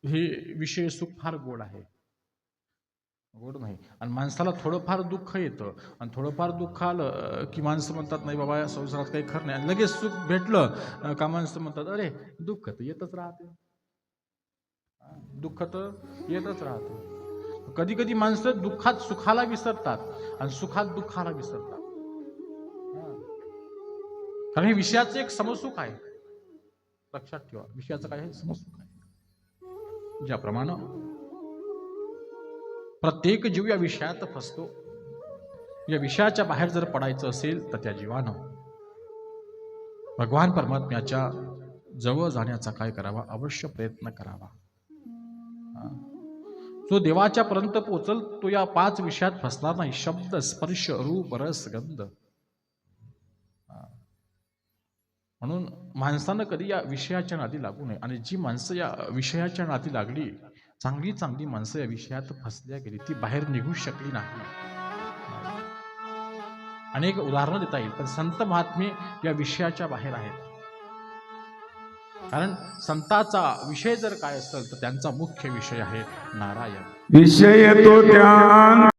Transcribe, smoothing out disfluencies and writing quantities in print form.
हे विषय सुख फार गोड आहे, गोड नाही. आणि माणसाला थोडंफार दुःख येतं आणि थोडंफार दुःख आलं की माणसं म्हणतात नाही बाबा या संसारात काही खरं नाही, आणि लगेच सुख भेटलं का माणसं म्हणतात अरे दुःख तर येतच राहते, दुःख तर येतच राहते. कधी कधी माणसं दुःखात सुखाला विसरतात आणि सुखात दुःखाला विसरतात. कारण हे विषयाचं एक समसुख आहे, लक्षात ठेवा. विषयाचं काय आहे? समसुख आहे. ज्याप्रमाणे प्रत्येक जीव या विषयात फसतो. या विषयाच्या बाहेर जर पडायचं असेल तर त्या जीवानं भगवान परमात्म्याच्या जवळ जाण्याचा काय करावा? अवश्य प्रयत्न करावा. जो देवाच्या पर्यंत पोचल तो या 5 विषयात फसणार नाही. शब्द, स्पर्श, रूप, रस, गंध. म्हणून माणसानं कधी या विषयाच्या नादी लागू नये. आणि जी माणसं या विषयाच्या नादी लागली, चांगली चांगली माणसं या विषयात फसल्या गेली, ती बाहेर निघू शकली नाही. अनेक उदाहरणं देता येईल, पण संत महात्मे या विषयाच्या बाहेर आहेत. कारण संताचा विषय जर काय असेल तर त्यांचा मुख्य विषय आहे नारायण. विषय तो त्यांचा